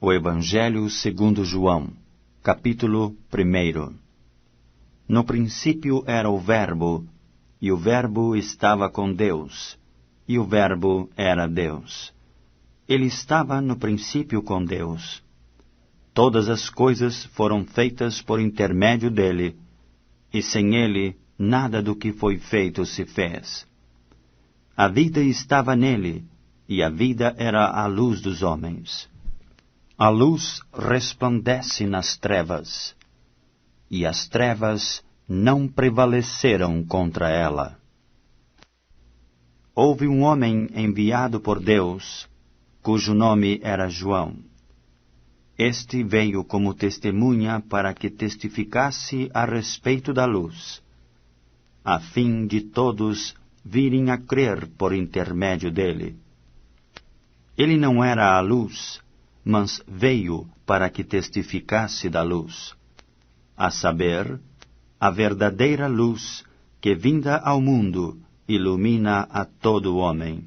O Evangelho segundo João, capítulo 1. No princípio era o Verbo, e o Verbo estava com Deus, e o Verbo era Deus. Ele estava no princípio com Deus. Todas as coisas foram feitas por intermédio dele, e sem ele nada do que foi feito se fez. A vida estava nele, e a vida era a luz dos homens. A luz resplandece nas trevas, e as trevas não prevaleceram contra ela. Houve um homem enviado por Deus, cujo nome era João. Este veio como testemunha para que testificasse a respeito da luz, a fim de todos virem a crer por intermédio dele. Ele não era a luz, mas veio para que testificasse da luz, a saber, a verdadeira luz que, vinda ao mundo, ilumina a todo homem.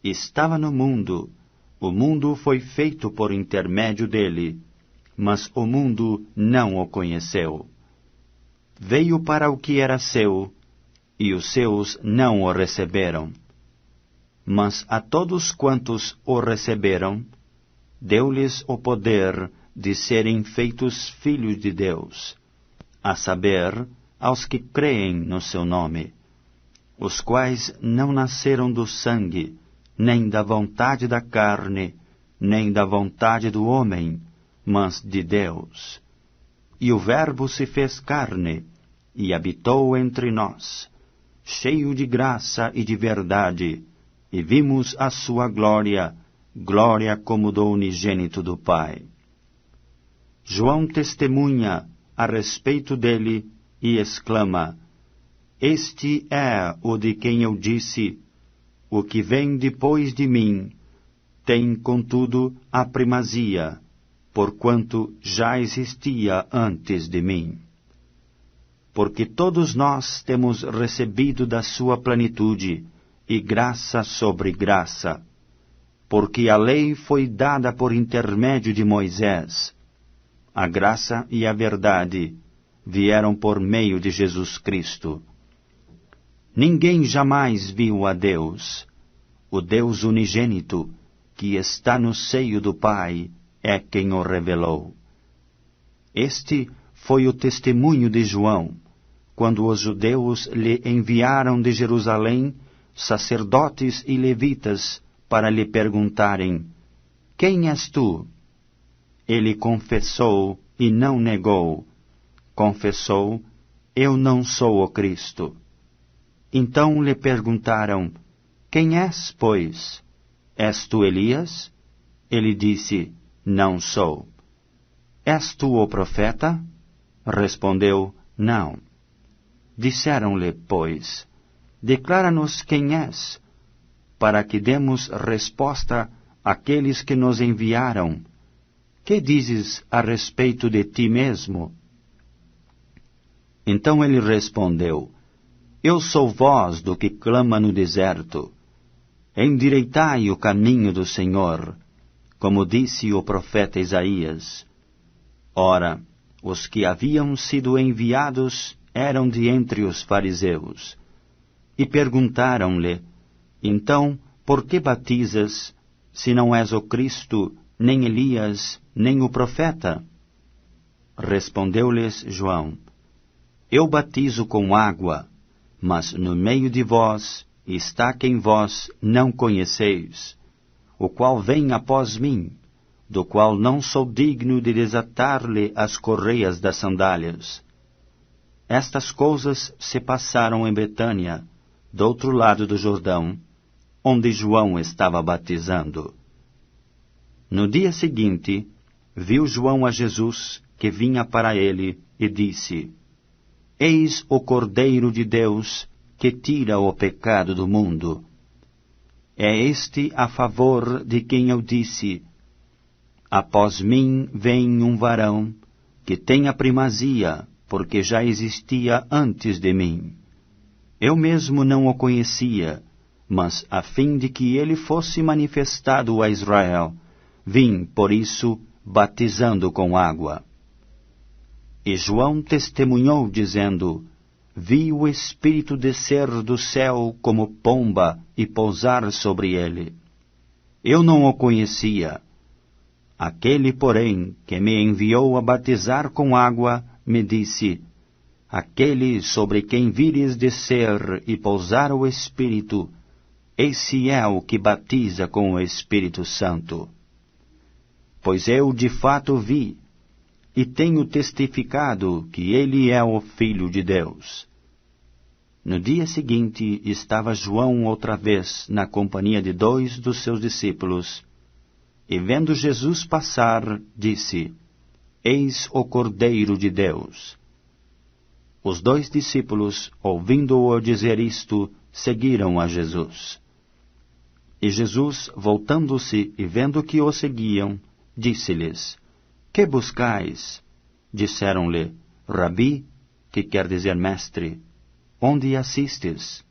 Estava no mundo, o mundo foi feito por intermédio dele, mas o mundo não o conheceu. Veio para o que era seu, e os seus não o receberam. Mas a todos quantos o receberam, deu-lhes o poder de serem feitos filhos de Deus, a saber, aos que creem no seu nome, os quais não nasceram do sangue, nem da vontade da carne, nem da vontade do homem, mas de Deus. E o Verbo se fez carne, e habitou entre nós, cheio de graça e de verdade, e vimos a sua glória, glória como do unigênito do Pai. João testemunha a respeito dele e exclama: Este é o de quem eu disse, o que vem depois de mim tem, contudo, a primazia, porquanto já existia antes de mim. Porque todos nós temos recebido da sua plenitude, e graça sobre graça. Porque a lei foi dada por intermédio de Moisés. A graça e a verdade vieram por meio de Jesus Cristo. Ninguém jamais viu a Deus. O Deus unigênito, que está no seio do Pai, é quem o revelou. Este foi o testemunho de João, quando os judeus lhe enviaram de Jerusalém sacerdotes e levitas para lhe perguntarem: Quem és tu? Ele confessou e não negou. Confessou: Eu não sou o Cristo. Então lhe perguntaram: Quem és, pois? És tu Elias? Ele disse: Não sou. És tu o profeta? Respondeu: Não. Disseram-lhe, pois: Declara-nos quem és, para que demos resposta àqueles que nos enviaram. Que dizes a respeito de ti mesmo? Então ele respondeu: Eu sou voz do que clama no deserto. Endireitai o caminho do Senhor, como disse o profeta Isaías. Ora, os que haviam sido enviados eram de entre os fariseus. E perguntaram-lhe: Então, por que batizas, se não és o Cristo, nem Elias, nem o profeta? Respondeu-lhes João: Eu batizo com água, mas no meio de vós está quem vós não conheceis, o qual vem após mim, do qual não sou digno de desatar-lhe as correias das sandálias. Estas coisas se passaram em Betânia, do outro lado do Jordão, onde João estava batizando. No dia seguinte, viu João a Jesus, que vinha para ele, e disse: Eis o Cordeiro de Deus, que tira o pecado do mundo. É este a favor de quem eu disse: Após mim vem um varão, que tem a primazia, porque já existia antes de mim. Eu mesmo não o conhecia, mas a fim de que ele fosse manifestado a Israel, vim, por isso, batizando com água. E João testemunhou, dizendo: Vi o Espírito descer do céu como pomba e pousar sobre ele. Eu não o conhecia. Aquele, porém, que me enviou a batizar com água, me disse: Aquele sobre quem vires descer e pousar o Espírito, esse é o que batiza com o Espírito Santo. Pois eu de fato vi, e tenho testificado que ele é o Filho de Deus. No dia seguinte estava João outra vez na companhia de 2 dos seus discípulos, e vendo Jesus passar, disse: Eis o Cordeiro de Deus. Os 2 discípulos, ouvindo-o dizer isto, seguiram a Jesus. E Jesus, voltando-se e vendo que o seguiam, disse-lhes: Que buscais? Disseram-lhe: Rabi, que quer dizer mestre, onde assistes?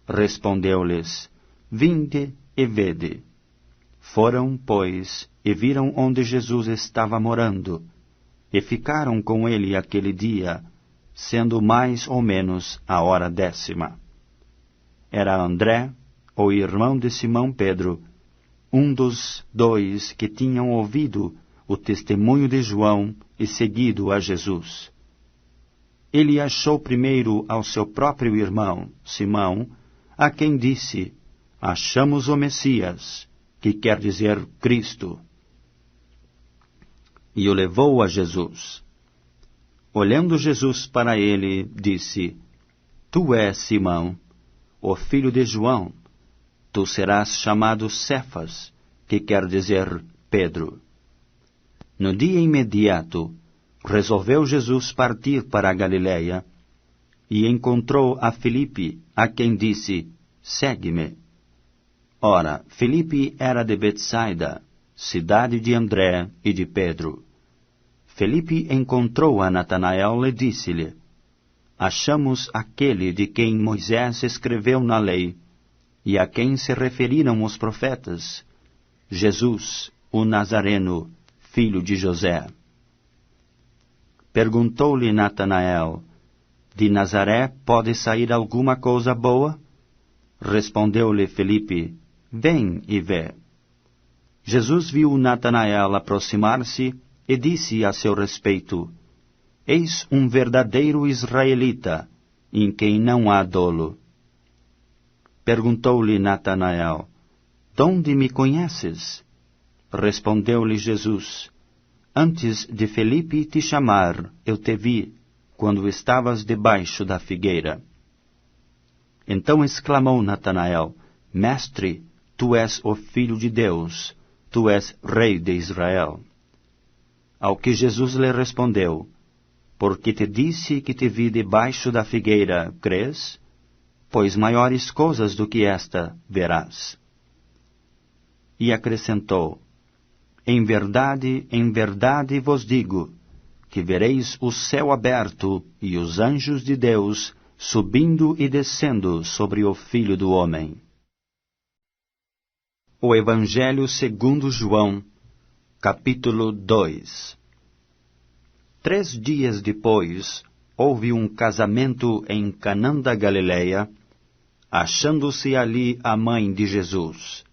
Respondeu-lhes: Vinde e vede. Foram, pois, e viram onde Jesus estava morando, e ficaram com ele aquele dia, sendo mais ou menos a hora 10ª. Era André, o irmão de Simão Pedro, um dos 2 que tinham ouvido o testemunho de João e seguido a Jesus. Ele achou primeiro ao seu próprio irmão, Simão, a quem disse: Achamos o Messias, que quer dizer Cristo. E o levou a Jesus. Olhando Jesus para ele, disse: Tu és Simão, o filho de João. Tu serás chamado Cefas, que quer dizer Pedro. No dia imediato, resolveu Jesus partir para a Galiléia, e encontrou a Filipe, a quem disse: Segue-me. Ora, Filipe era de Betsaida, cidade de André e de Pedro. Filipe encontrou a Natanael e disse-lhe: Achamos aquele de quem Moisés escreveu na lei, e a quem se referiram os profetas, Jesus, o Nazareno, filho de José. Perguntou-lhe Natanael: De Nazaré pode sair alguma coisa boa? Respondeu-lhe Filipe: Vem e vê. Jesus viu Natanael aproximar-se e disse a seu respeito: Eis um verdadeiro israelita, em quem não há dolo. Perguntou-lhe Natanael: Donde me conheces? Respondeu-lhe Jesus: Antes de Felipe te chamar, eu te vi, quando estavas debaixo da figueira. Então exclamou Natanael: Mestre, tu és o Filho de Deus, tu és Rei de Israel. Ao que Jesus lhe respondeu: Porque te disse que te vi debaixo da figueira, crês? Pois maiores coisas do que esta verás. E acrescentou: em verdade vos digo, que vereis o céu aberto e os anjos de Deus subindo e descendo sobre o Filho do Homem. O Evangelho segundo João, capítulo 2. 3 dias depois, houve um casamento em Canaã da Galileia, achando-se ali a mãe de Jesus.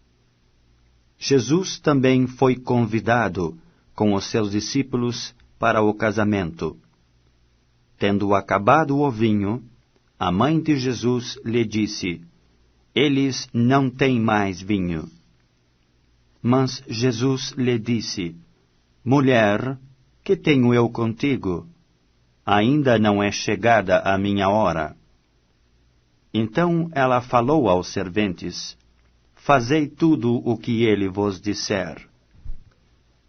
Jesus também foi convidado, com os seus discípulos, para o casamento. Tendo acabado o vinho, a mãe de Jesus lhe disse: Eles não têm mais vinho. Mas Jesus lhe disse: Mulher, que tenho eu contigo? Ainda não é chegada a minha hora. Então ela falou aos serventes: Fazei tudo o que ele vos disser.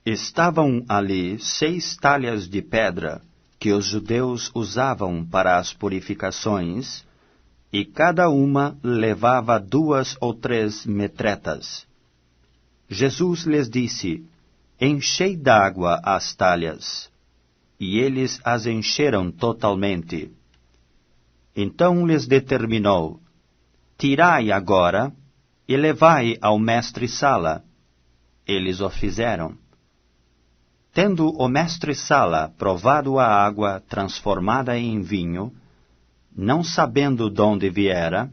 Estavam ali 6 talhas de pedra, que os judeus usavam para as purificações, e cada uma levava 2 ou 3 metretas. Jesus lhes disse: Enchei d'água as talhas. E eles as encheram totalmente. Então lhes determinou: Tirai agora e levai ao mestre-sala. eles o fizeram. Tendo o mestre-sala provado a água transformada em vinho, não sabendo d'onde viera,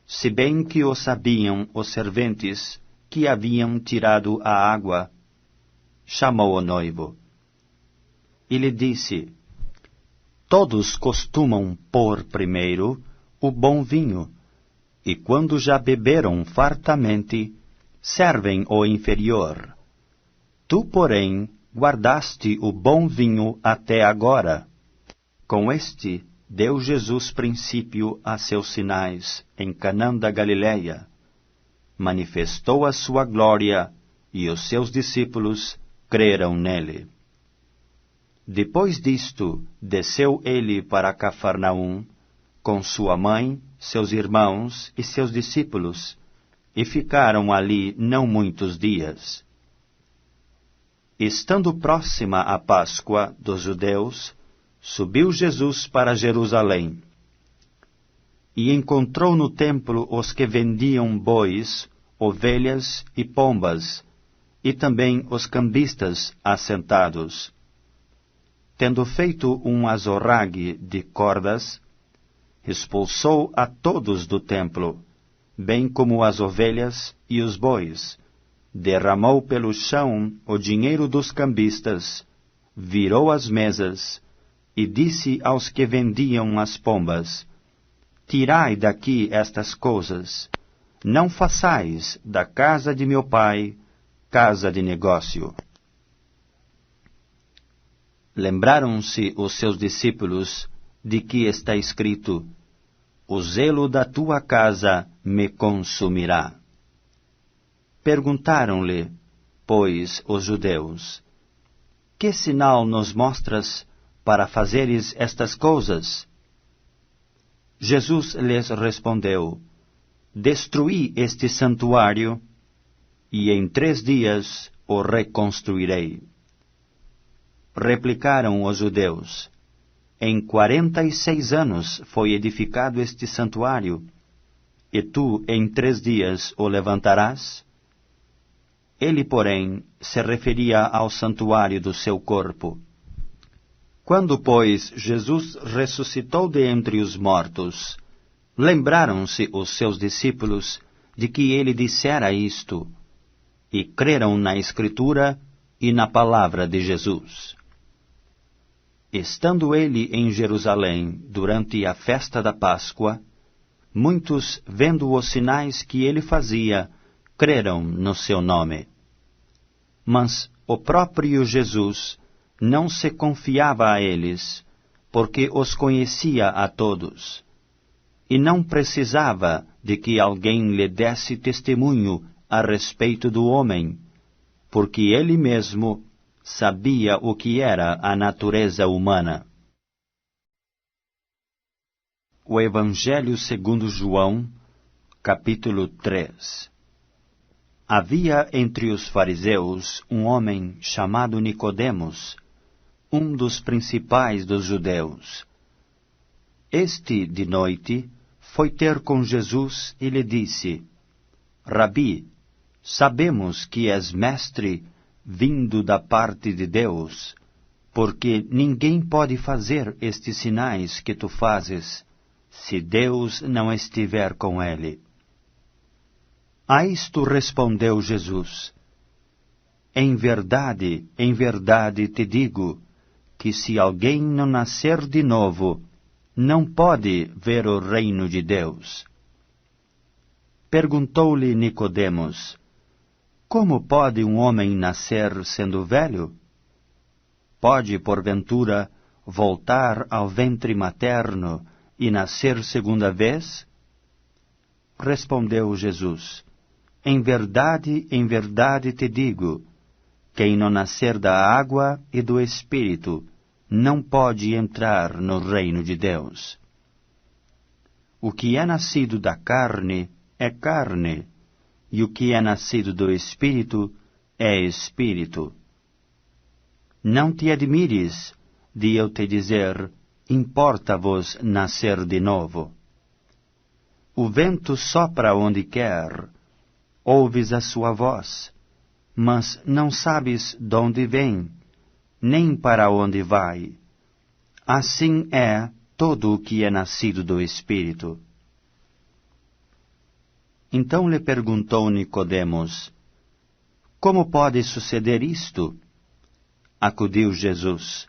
se bem que o sabiam os serventes que haviam tirado a água, chamou o noivo. E lhe disse: Todos costumam pôr primeiro o bom vinho, e quando já beberam fartamente, servem o inferior. Tu, porém, guardaste o bom vinho até agora. Com este deu Jesus princípio a seus sinais em Canaã da Galileia. Manifestou a sua glória, e os seus discípulos creram nele. Depois disto, desceu ele para Cafarnaum, com sua mãe, seus irmãos e seus discípulos, e ficaram ali não muitos dias. Estando próxima a Páscoa dos judeus, subiu Jesus para Jerusalém. E encontrou no templo os que vendiam bois, ovelhas e pombas, e também os cambistas assentados. Tendo feito um azorrague de cordas, expulsou a todos do templo, bem como as ovelhas e os bois, derramou pelo chão o dinheiro dos cambistas, virou as mesas, e disse aos que vendiam as pombas: Tirai daqui estas coisas, não façais da casa de meu pai casa de negócio. Lembraram-se os seus discípulos de que está escrito: O zelo da tua casa me consumirá. Perguntaram-lhe, pois, os judeus: Que sinal nos mostras para fazeres estas coisas? Jesus lhes respondeu: Destruí este santuário, e em 3 dias o reconstruirei. Replicaram os judeus: Em 46 anos foi edificado este santuário, e tu em 3 dias o levantarás? Ele, porém, se referia ao santuário do seu corpo. Quando, pois, Jesus ressuscitou de entre os mortos, lembraram-se os seus discípulos de que ele dissera isto, e creram na Escritura e na palavra de Jesus. Estando ele em Jerusalém durante a festa da Páscoa, muitos, vendo os sinais que ele fazia, creram no seu nome. Mas o próprio Jesus não se confiava a eles, porque os conhecia a todos, e não precisava de que alguém lhe desse testemunho a respeito do homem, porque ele mesmo sabia o que era a natureza humana. O Evangelho segundo João, capítulo 3. Havia entre os fariseus um homem chamado Nicodemos, um dos principais dos judeus. Este, de noite, foi ter com Jesus e lhe disse: Rabi, sabemos que és mestre vindo da parte de Deus, porque ninguém pode fazer estes sinais que tu fazes, se Deus não estiver com ele. A isto respondeu Jesus: em verdade te digo, que se alguém não nascer de novo, não pode ver o reino de Deus. Perguntou-lhe Nicodemos: Como pode um homem nascer sendo velho? Pode, porventura, voltar ao ventre materno e nascer segunda vez? Respondeu Jesus: em verdade te digo, quem não nascer da água e do Espírito não pode entrar no reino de Deus. O que é nascido da carne é carne, e o que é nascido do Espírito é Espírito. Não te admires de eu te dizer: importa-vos nascer de novo. O vento sopra onde quer, ouves a sua voz, mas não sabes de onde vem, nem para onde vai. Assim é todo o que é nascido do Espírito. Então lhe perguntou Nicodemos: Como pode suceder isto? Acudiu Jesus: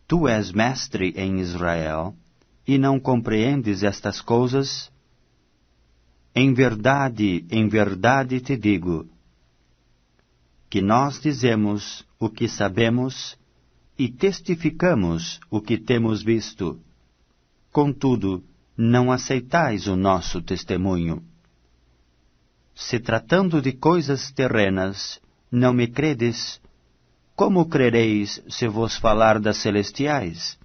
Tu és mestre em Israel, e não compreendes estas coisas? Em verdade te digo, que nós dizemos o que sabemos e testificamos o que temos visto. Contudo, não aceitais o nosso testemunho. Se tratando de coisas terrenas, não me credes, como crereis se vos falar das celestiais?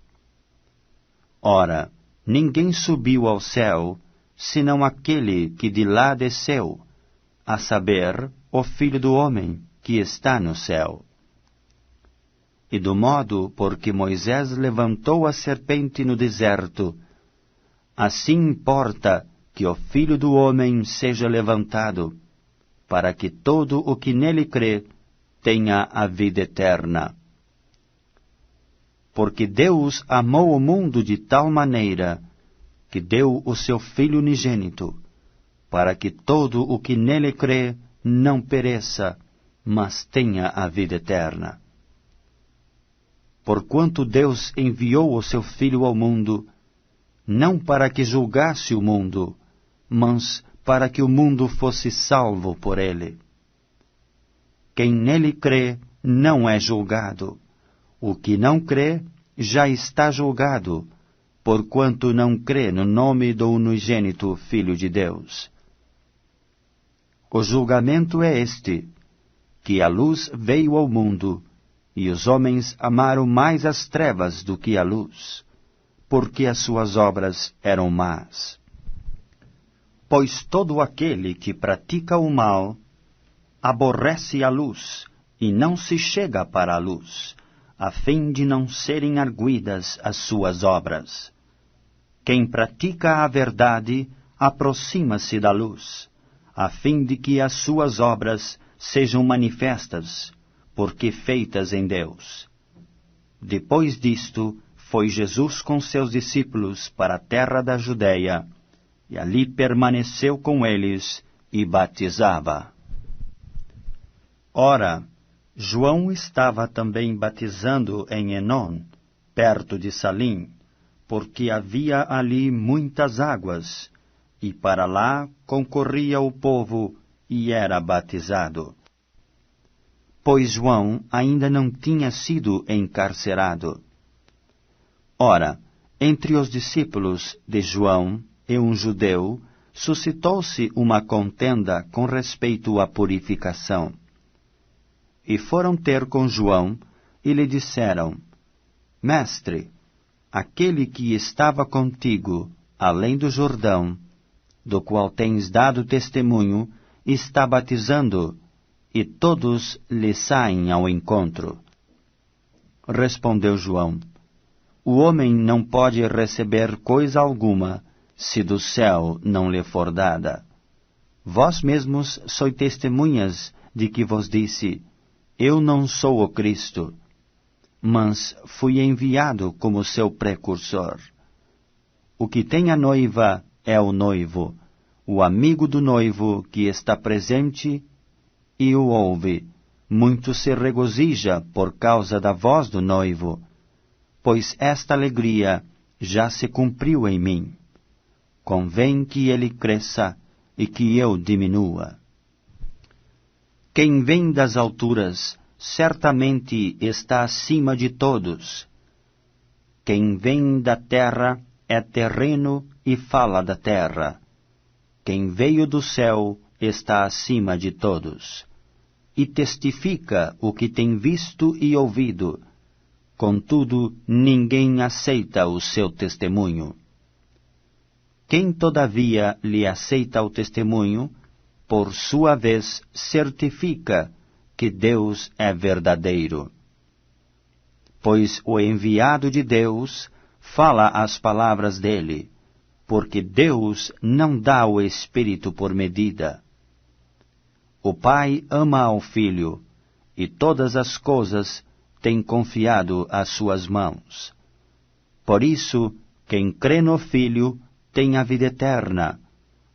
Ora, ninguém subiu ao céu, senão aquele que de lá desceu, a saber, o Filho do Homem, que está no céu. E do modo por que Moisés levantou a serpente no deserto, assim importa que o Filho do Homem seja levantado, para que todo o que nele crê tenha a vida eterna. Porque Deus amou o mundo de tal maneira que deu o seu Filho unigênito, para que todo o que nele crê não pereça, mas tenha a vida eterna. Porquanto Deus enviou o seu Filho ao mundo, não para que julgasse o mundo, mas para que o mundo fosse salvo por ele. Quem nele crê não é julgado. O que não crê já está julgado, porquanto não crê no nome do unigênito Filho de Deus. O julgamento é este, que a luz veio ao mundo, e os homens amaram mais as trevas do que a luz, porque as suas obras eram más. Pois todo aquele que pratica o mal aborrece a luz, e não se chega para a luz, a fim de não serem arguidas as suas obras. Quem pratica a verdade aproxima-se da luz, a fim de que as suas obras sejam manifestas, porque feitas em Deus. Depois disto, foi Jesus com seus discípulos para a terra da Judéia, e ali permaneceu com eles e batizava. Ora, João estava também batizando em Enon, perto de Salim, porque havia ali muitas águas, e para lá concorria o povo e era batizado. Pois João ainda não tinha sido encarcerado. Ora, entre os discípulos de João e um judeu, suscitou-se uma contenda com respeito à purificação. E foram ter com João e lhe disseram: Mestre, aquele que estava contigo, além do Jordão, do qual tens dado testemunho, está batizando, e todos lhe saem ao encontro. Respondeu João: O homem não pode receber coisa alguma, se do céu não lhe for dada. Vós mesmos sois testemunhas de que vos disse: Eu não sou o Cristo, mas fui enviado como seu precursor. O que tem a noiva é o noivo, o amigo do noivo que está presente e o ouve, muito se regozija por causa da voz do noivo, pois esta alegria já se cumpriu em mim. Convém que ele cresça e que eu diminua. Quem vem das alturas certamente está acima de todos. Quem vem da terra é terreno e fala da terra. Quem veio do céu está acima de todos, e testifica o que tem visto e ouvido. Contudo, ninguém aceita o seu testemunho. Quem, todavia, lhe aceita o testemunho, por sua vez certifica que Deus é verdadeiro. Pois o enviado de Deus fala as palavras dele, porque Deus não dá o Espírito por medida. O Pai ama ao Filho, e todas as coisas tem confiado às suas mãos. Por isso, quem crê no Filho tem a vida eterna.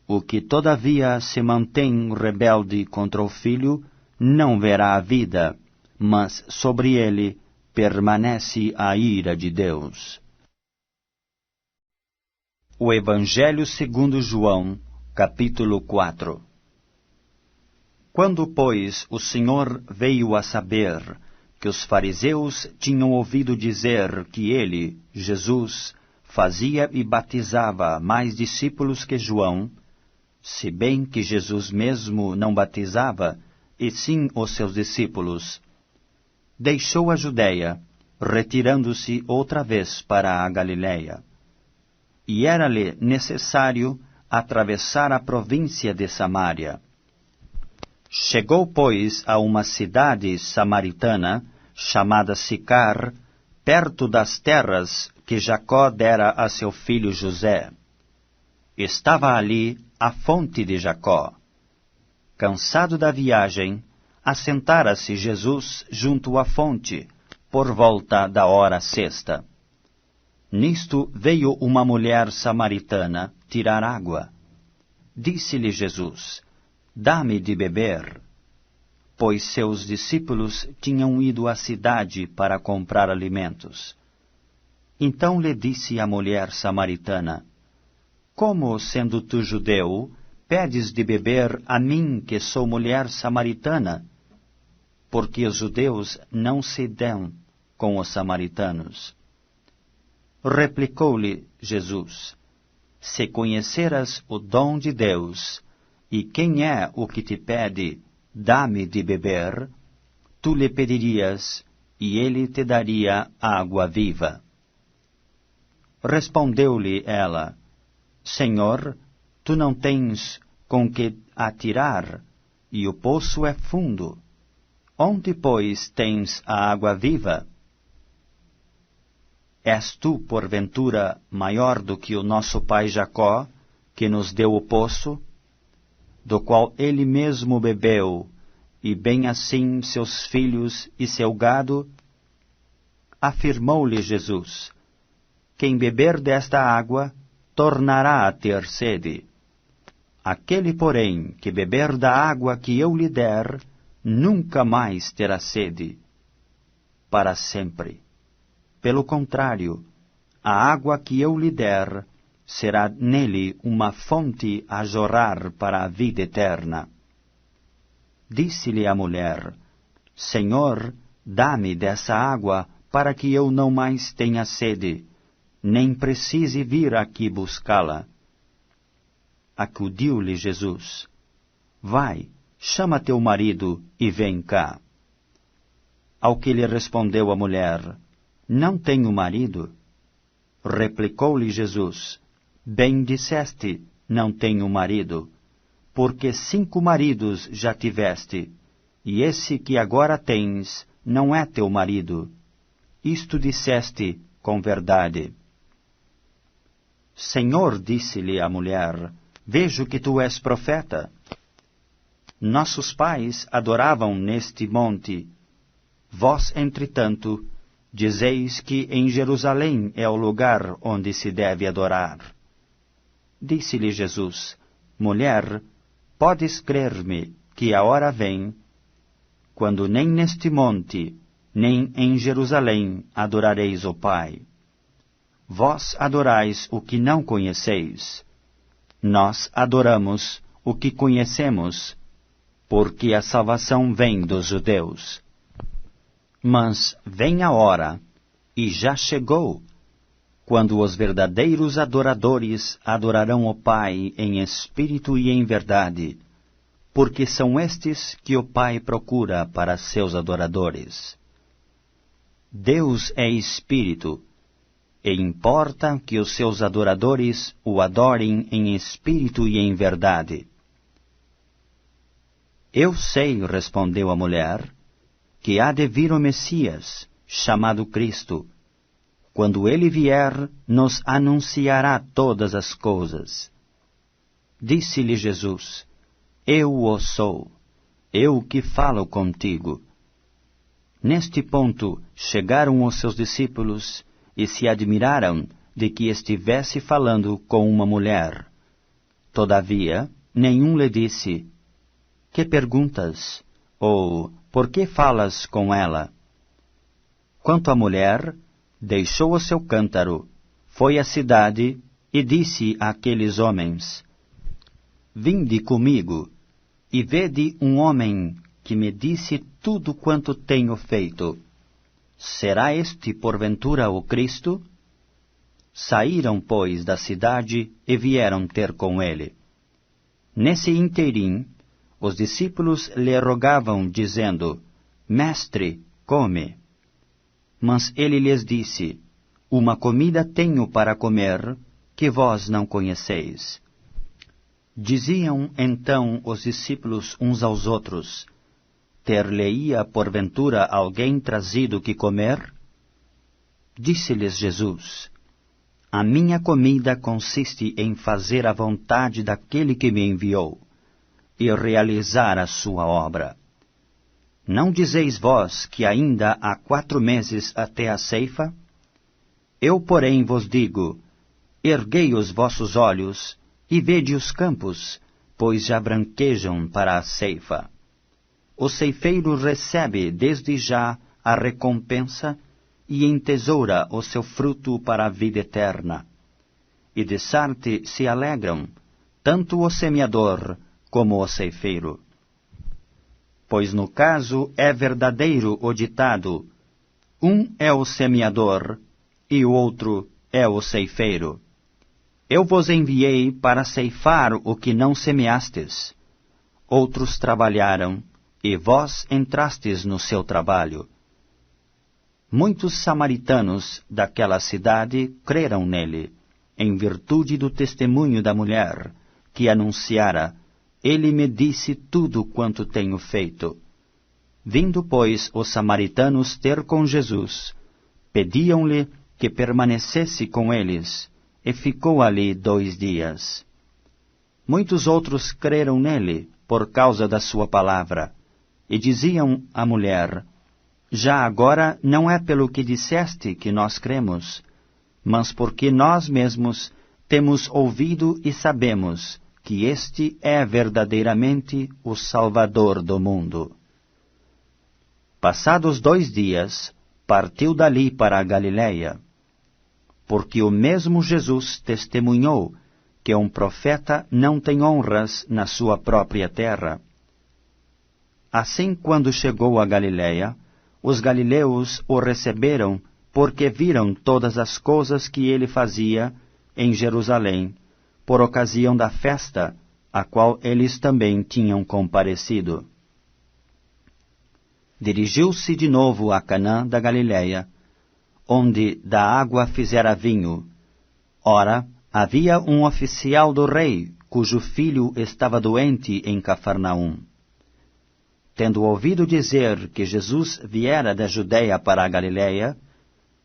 O que todavia se mantém rebelde contra o Filho não verá a vida, mas sobre ele permanece a ira de Deus. O Evangelho segundo João, capítulo 4. Quando, pois, o Senhor veio a saber que os fariseus tinham ouvido dizer que ele, Jesus, fazia e batizava mais discípulos que João, se bem que Jesus mesmo não batizava, e sim os seus discípulos, deixou a Judéia, retirando-se outra vez para a Galiléia. E era-lhe necessário atravessar a província de Samaria. Chegou, pois, a uma cidade samaritana, chamada Sicar, perto das terras que Jacó dera a seu filho José. Estava ali a fonte de Jacó. Cansado da viagem, assentara-se Jesus junto à fonte, por volta da hora sexta. Nisto veio uma mulher samaritana tirar água. Disse-lhe Jesus: Dá-me de beber. Pois seus discípulos tinham ido à cidade para comprar alimentos. Então lhe disse a mulher samaritana: Como, sendo tu judeu, pedes de beber a mim, que sou mulher samaritana? Porque os judeus não se dão com os samaritanos. Replicou-lhe Jesus: Se conheceras o dom de Deus, e quem é o que te pede, dá-me de beber, tu lhe pedirias, e ele te daria água viva. Respondeu-lhe ela: Senhor, tu não tens com que atirar, e o poço é fundo. Onde, pois, tens a água viva? És tu, porventura, maior do que o nosso pai Jacó, que nos deu o poço, do qual ele mesmo bebeu, e bem assim seus filhos e seu gado? Afirmou-lhe Jesus: Quem beber desta água, tornará a ter sede. Aquele, porém, que beber da água que eu lhe der, nunca mais terá sede, para sempre. Pelo contrário, a água que eu lhe der será nele uma fonte a jorrar para a vida eterna. Disse-lhe a mulher: Senhor, dá-me dessa água, para que eu não mais tenha sede, nem precise vir aqui buscá-la. Acudiu-lhe Jesus: Vai, chama teu marido e vem cá. Ao que lhe respondeu a mulher: Não tenho marido. Replicou-lhe Jesus: Bem disseste, não tenho marido, porque 5 maridos já tiveste, e esse que agora tens não é teu marido. Isto disseste com verdade. Senhor, disse-lhe a mulher, vejo que tu és profeta. Nossos pais adoravam neste monte. Vós, entretanto, dizeis que em Jerusalém é o lugar onde se deve adorar. Disse-lhe Jesus: Mulher, podes crer-me que a hora vem, quando nem neste monte, nem em Jerusalém adorareis o Pai. Vós adorais o que não conheceis. Nós adoramos o que conhecemos, porque a salvação vem dos judeus. Mas vem a hora, e já chegou, quando os verdadeiros adoradores adorarão o Pai em espírito e em verdade, porque são estes que o Pai procura para seus adoradores. Deus é espírito, e importa que os seus adoradores o adorem em espírito e em verdade. Eu sei, respondeu a mulher, que há de vir o Messias, chamado Cristo. Quando ele vier, nos anunciará todas as coisas. Disse-lhe Jesus: Eu o sou. eu que falo contigo. Neste ponto chegaram os seus discípulos e se admiraram de que estivesse falando com uma mulher. Todavia, nenhum lhe disse: Que perguntas? Ou por que falas com ela? Quanto à mulher, deixou o seu cântaro, foi à cidade e disse àqueles homens: Vinde comigo, e vede um homem que me disse tudo quanto tenho feito. Será este, porventura, o Cristo? Saíram, pois, da cidade e vieram ter com ele. Nesse inteirim, os discípulos lhe rogavam, dizendo: Mestre, come. Mas ele lhes disse: Uma comida tenho para comer, que vós não conheceis. Diziam então os discípulos uns aos outros: Ter-lhe-ia porventura alguém trazido que comer? Disse-lhes Jesus: A minha comida consiste em fazer a vontade daquele que me enviou, e realizar a sua obra. Não dizeis vós que ainda há 4 meses até a ceifa? Eu, porém, vos digo: erguei os vossos olhos, e vede os campos, pois já branquejam para a ceifa. O ceifeiro recebe desde já a recompensa e entesoura o seu fruto para a vida eterna. E de sorte se alegram, tanto o semeador como o ceifeiro. Pois no caso é verdadeiro o ditado: um é o semeador e o outro é o ceifeiro. Eu vos enviei para ceifar o que não semeastes. Outros trabalharam, e vós entrastes no seu trabalho. Muitos samaritanos daquela cidade creram nele, em virtude do testemunho da mulher, que anunciara: Ele me disse tudo quanto tenho feito. Vindo, pois, os samaritanos ter com Jesus, pediam-lhe que permanecesse com eles, e ficou ali 2 dias. Muitos outros creram nele, por causa da sua palavra, e diziam à mulher: Já agora não é pelo que disseste que nós cremos, mas porque nós mesmos temos ouvido e sabemos que este é verdadeiramente o Salvador do mundo. Passados 2 dias, partiu dali para a Galiléia, porque o mesmo Jesus testemunhou que um profeta não tem honras na sua própria terra. Assim, quando chegou a Galiléia, os galileus o receberam, porque viram todas as coisas que ele fazia em Jerusalém, por ocasião da festa, a qual eles também tinham comparecido. Dirigiu-se de novo a Canaã da Galiléia, onde da água fizera vinho. Ora, havia um oficial do rei, cujo filho estava doente em Cafarnaum. Tendo ouvido dizer que Jesus viera da Judeia para a Galiléia,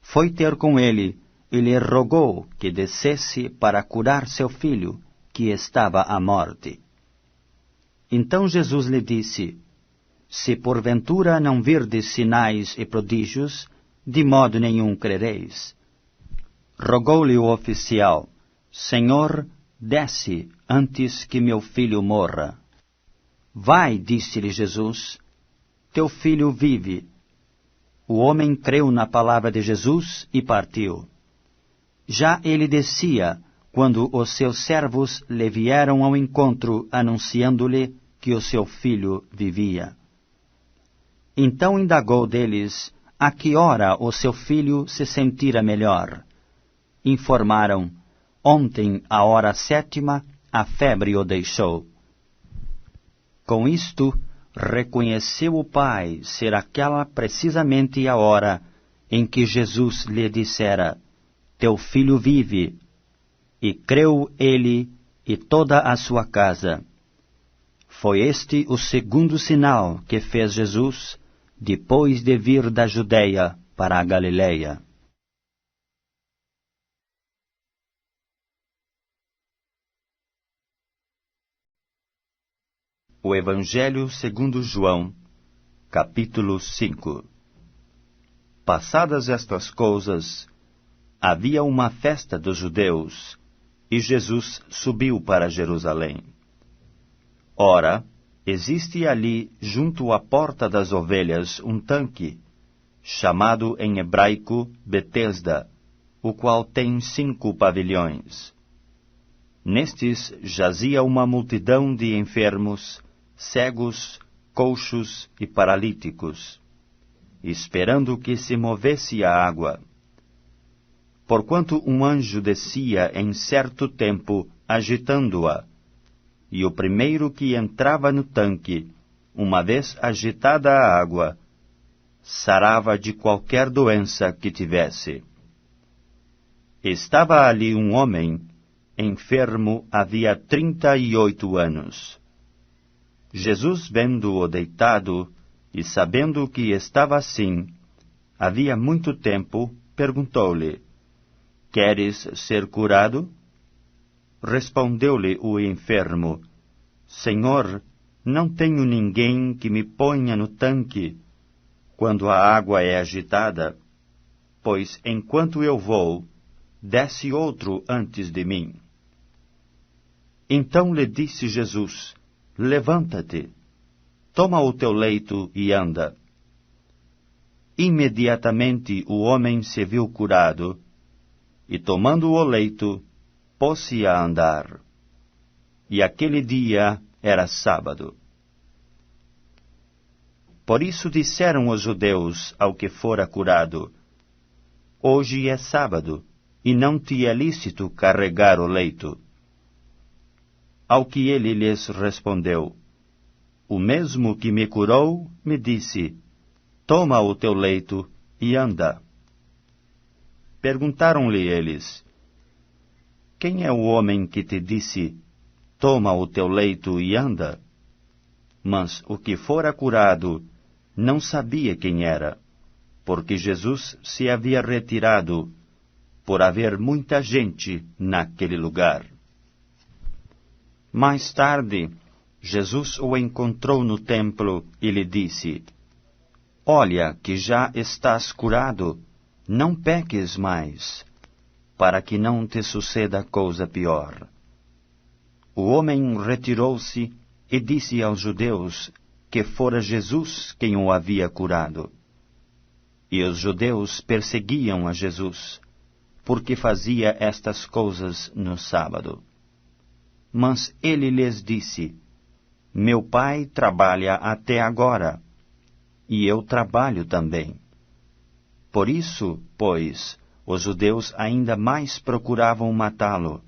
foi ter com ele e lhe rogou que descesse para curar seu filho, que estava à morte. Então Jesus lhe disse: Se porventura não virdes sinais e prodígios, de modo nenhum crereis. Rogou-lhe o oficial: Senhor, desce antes que meu filho morra. Vai, disse-lhe Jesus, teu filho vive. O homem creu na palavra de Jesus e partiu. Já ele descia, quando os seus servos lhe vieram ao encontro, anunciando-lhe que o seu filho vivia. Então indagou deles a que hora o seu filho se sentira melhor. Informaram: ontem, à hora 7ª, a febre o deixou. Com isto, reconheceu o pai ser aquela precisamente a hora em que Jesus lhe dissera: teu filho vive. E creu ele e toda a sua casa. Foi este o segundo sinal que fez Jesus, depois de vir da Judeia para a Galiléia. O Evangelho segundo João, capítulo 5. Passadas estas coisas, havia uma festa dos judeus, e Jesus subiu para Jerusalém. Ora, existe ali, junto à porta das ovelhas, um tanque, chamado em hebraico Betesda, o qual tem 5 pavilhões. Nestes jazia uma multidão de enfermos, cegos, coxos e paralíticos, esperando que se movesse a água. Porquanto um anjo descia em certo tempo, agitando-a, e o primeiro que entrava no tanque, uma vez agitada a água, sarava de qualquer doença que tivesse. Estava ali um homem, enfermo havia 38 anos. Jesus, vendo-o deitado, e sabendo que estava assim, havia muito tempo, perguntou-lhe: Queres ser curado? Respondeu-lhe o enfermo: Senhor, não tenho ninguém que me ponha no tanque quando a água é agitada, pois enquanto eu vou, desce outro antes de mim. Então lhe disse Jesus: Levanta-te, toma o teu leito e anda. Imediatamente o homem se viu curado, e tomando o leito, pôs-se a andar. E aquele dia era sábado. Por isso disseram os judeus ao que fora curado: Hoje é sábado, e não te é lícito carregar o leito. Ao que ele lhes respondeu: O mesmo que me curou me disse: Toma o teu leito e anda. Perguntaram-lhe eles: Quem é o homem que te disse: Toma o teu leito e anda? Mas o que fora curado não sabia quem era, porque Jesus se havia retirado, por haver muita gente naquele lugar. Mais tarde, Jesus o encontrou no templo e lhe disse: Olha que já estás curado, não peques mais, para que não te suceda coisa pior. O homem retirou-se e disse aos judeus que fora Jesus quem o havia curado. E os judeus perseguiam a Jesus, porque fazia estas coisas no sábado. Mas ele lhes disse: Meu Pai trabalha até agora, e eu trabalho também. Por isso, pois, os judeus ainda mais procuravam matá-lo,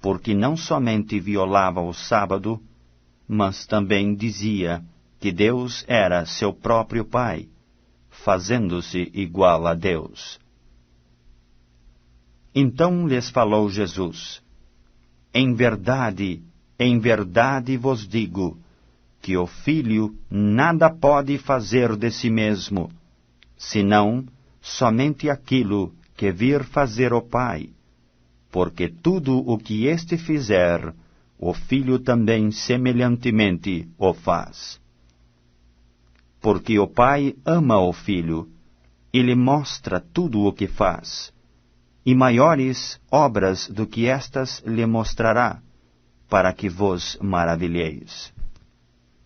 porque não somente violava o sábado, mas também dizia que Deus era seu próprio Pai, fazendo-se igual a Deus. Então lhes falou Jesus: em verdade vos digo, que o Filho nada pode fazer de si mesmo, senão somente aquilo que vir fazer o Pai, porque tudo o que este fizer, o Filho também semelhantemente o faz. Porque o Pai ama o Filho, e lhe mostra tudo o que faz, e maiores obras do que estas lhe mostrará, para que vos maravilheis.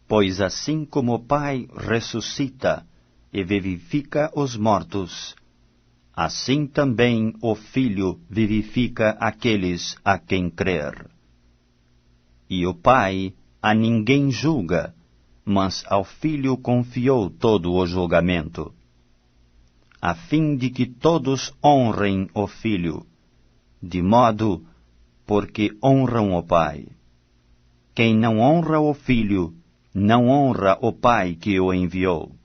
Pois assim como o Pai ressuscita e vivifica os mortos, assim também o Filho vivifica aqueles a quem crer. E o Pai a ninguém julga, mas ao Filho confiou todo o julgamento, a fim de que todos honrem o Filho, de modo porque honram o Pai. Quem não honra o Filho, não honra o Pai que o enviou.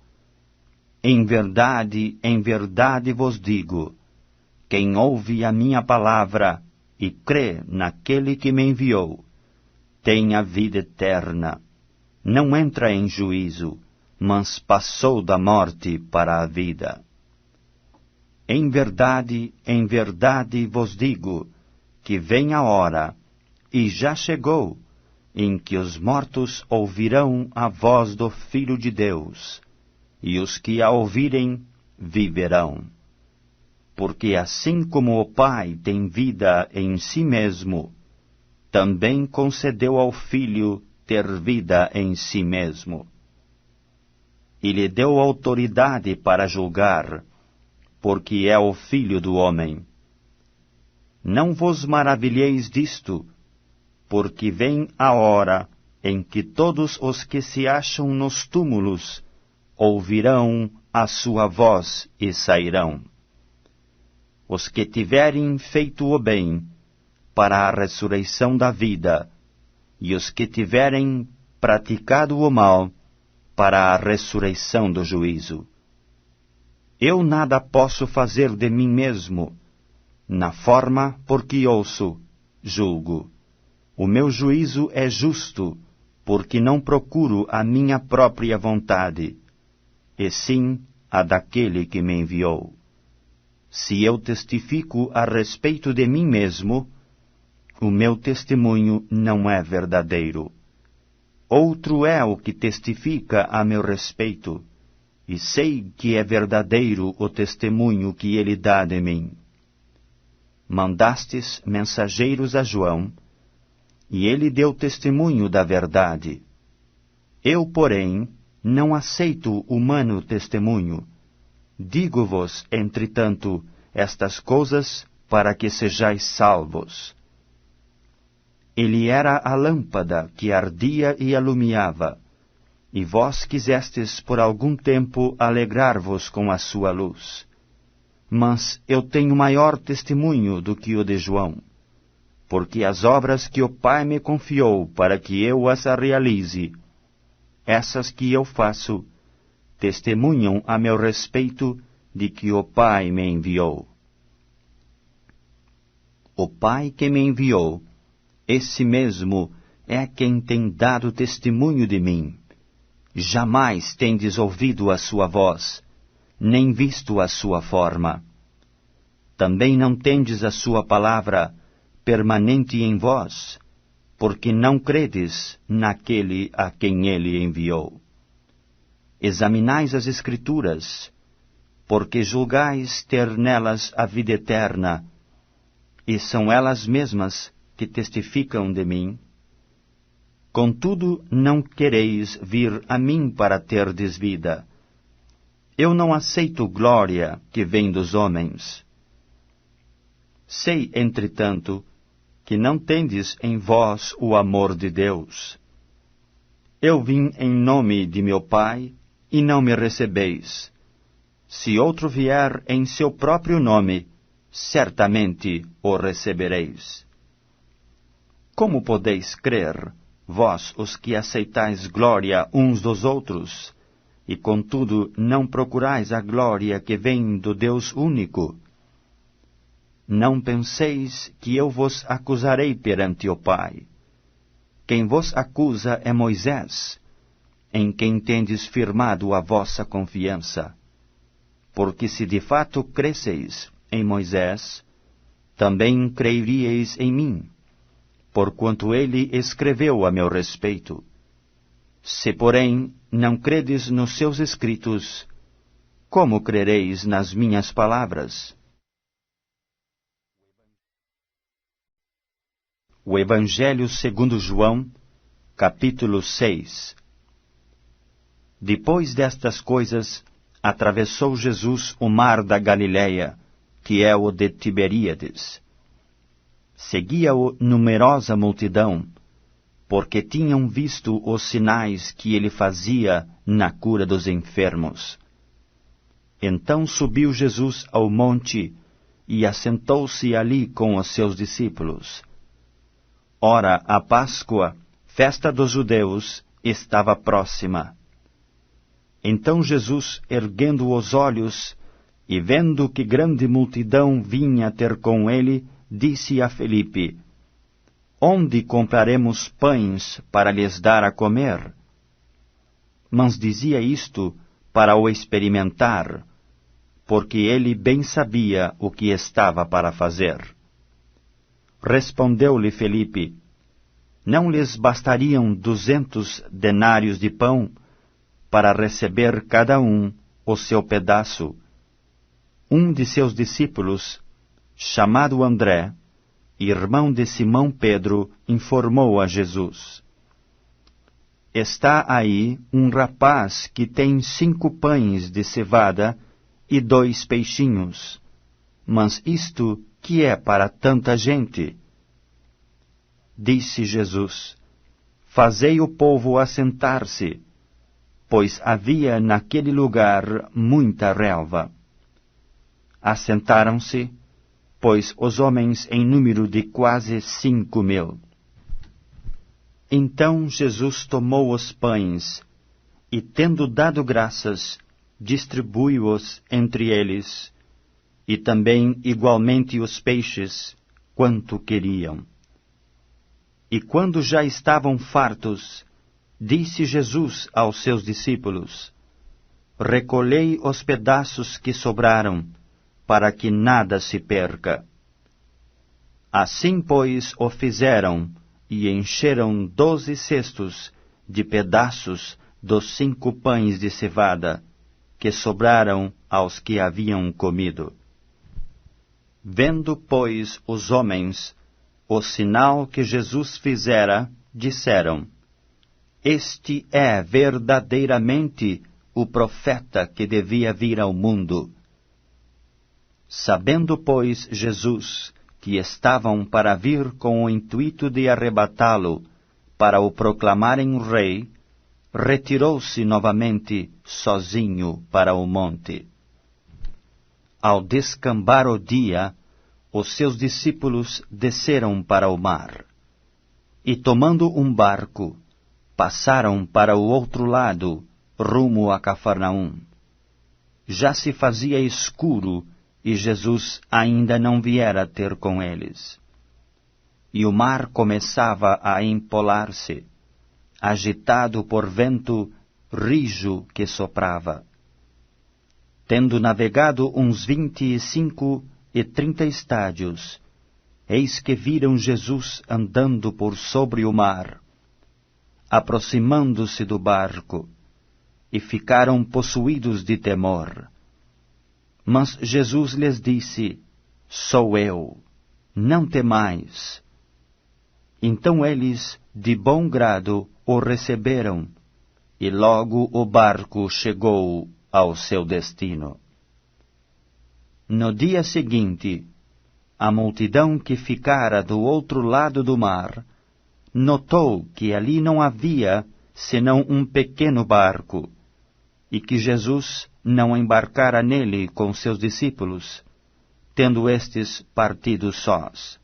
Em verdade vos digo, quem ouve a minha palavra e crê naquele que me enviou, tem a vida eterna, não entra em juízo, mas passou da morte para a vida. Em verdade vos digo, que vem a hora, e já chegou, em que os mortos ouvirão a voz do Filho de Deus, e os que a ouvirem viverão. Porque assim como o Pai tem vida em si mesmo, também concedeu ao Filho ter vida em si mesmo. E lhe deu autoridade para julgar, porque é o Filho do homem. Não vos maravilheis disto, porque vem a hora em que todos os que se acham nos túmulos ouvirão a sua voz e sairão. Os que tiverem feito o bem, para a ressurreição da vida, e os que tiverem praticado o mal, para a ressurreição do juízo. Eu nada posso fazer de mim mesmo, na forma por que ouço, julgo. O meu juízo é justo, porque não procuro a minha própria vontade, e sim a daquele que me enviou. Se eu testifico a respeito de mim mesmo, o meu testemunho não é verdadeiro. Outro é o que testifica a meu respeito, e sei que é verdadeiro o testemunho que ele dá de mim. Mandastes mensageiros a João, e ele deu testemunho da verdade. Eu, porém, não aceito humano testemunho. Digo-vos, entretanto, estas coisas para que sejais salvos. Ele era a lâmpada que ardia e alumiava, e vós quisestes por algum tempo alegrar-vos com a sua luz. Mas eu tenho maior testemunho do que o de João, porque as obras que o Pai me confiou para que eu as realize, essas que eu faço, testemunham a meu respeito de que o Pai me enviou. O Pai que me enviou, esse mesmo é quem tem dado testemunho de mim. Jamais tendes ouvido a sua voz, nem visto a sua forma. Também não tendes a sua palavra permanente em vós, porque não credes naquele a quem ele enviou. Examinais as Escrituras, porque julgais ter nelas a vida eterna, e são elas mesmas que testificam de mim. Contudo, não quereis vir a mim para terdes vida. Eu não aceito glória que vem dos homens. Sei, entretanto, que não tendes em vós o amor de Deus. Eu vim em nome de meu Pai, e não me recebeis. Se outro vier em seu próprio nome, certamente o recebereis. Como podeis crer, vós os que aceitais glória uns dos outros, e contudo não procurais a glória que vem do Deus único? Não penseis que eu vos acusarei perante o Pai. Quem vos acusa é Moisés, em quem tendes firmado a vossa confiança. Porque se de fato cresceis em Moisés, também creríeis em mim, porquanto ele escreveu a meu respeito. Se, porém, não credes nos seus escritos, como crereis nas minhas palavras? O Evangelho segundo João, capítulo 6. Depois destas coisas, atravessou Jesus o mar da Galileia, que é o de Tiberíades. Seguia-o numerosa multidão, porque tinham visto os sinais que ele fazia na cura dos enfermos. Então subiu Jesus ao monte e assentou-se ali com os seus discípulos. Ora, a Páscoa, festa dos judeus, estava próxima. Então Jesus, erguendo os olhos e vendo que grande multidão vinha ter com ele, disse a Felipe: Onde compraremos pães para lhes dar a comer? Mas dizia isto para o experimentar, porque ele bem sabia o que estava para fazer. Respondeu-lhe Felipe: não lhes bastariam 200 denários de pão para receber cada um o seu pedaço? Um de seus discípulos, chamado André, irmão de Simão Pedro, informou a Jesus: Está aí um rapaz que tem 5 pães de cevada e 2 peixinhos. Mas isto que é para tanta gente? Disse Jesus: Fazei o povo assentar-se, pois havia naquele lugar muita relva. Assentaram-se, pois os homens em número de quase 5.000. Então Jesus tomou os pães, e tendo dado graças, distribuiu-os entre eles, e também igualmente os peixes, quanto queriam. E quando já estavam fartos, disse Jesus aos seus discípulos: Recolhei os pedaços que sobraram, para que nada se perca. Assim, pois, o fizeram, e encheram 12 cestos de pedaços dos 5 pães de cevada, que sobraram aos que haviam comido. Vendo, pois, os homens o sinal que Jesus fizera, disseram: Este é verdadeiramente o profeta que devia vir ao mundo. Sabendo, pois, Jesus que estavam para vir com o intuito de arrebatá-lo, para o proclamarem rei, retirou-se novamente sozinho para o monte. Ao descambar o dia, os seus discípulos desceram para o mar, e tomando um barco, passaram para o outro lado, rumo a Cafarnaum. Já se fazia escuro, e Jesus ainda não viera ter com eles. E o mar começava a empolar-se, agitado por vento rijo que soprava. Tendo navegado uns 25 e 30 estádios, eis que viram Jesus andando por sobre o mar, aproximando-se do barco, e ficaram possuídos de temor. Mas Jesus lhes disse: Sou eu, não temais. Então eles, de bom grado, o receberam, e logo o barco chegou ao seu destino. No dia seguinte, a multidão que ficara do outro lado do mar notou que ali não havia senão um pequeno barco, e que Jesus não embarcara nele com seus discípulos, tendo estes partido sós.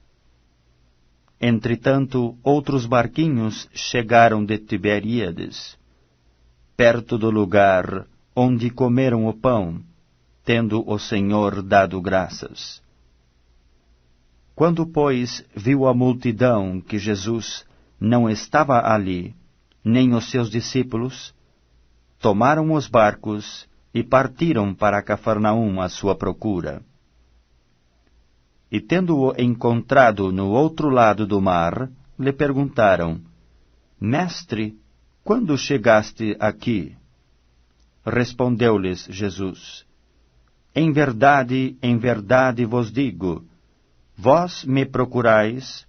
Entretanto, outros barquinhos chegaram de Tiberíades, perto do lugar onde comeram o pão, tendo o Senhor dado graças. Quando, pois, viu a multidão que Jesus não estava ali, nem os seus discípulos, tomaram os barcos e partiram para Cafarnaum à sua procura. E tendo-o encontrado no outro lado do mar, lhe perguntaram: Mestre, quando chegaste aqui? Respondeu-lhes Jesus: em verdade vos digo, vós me procurais,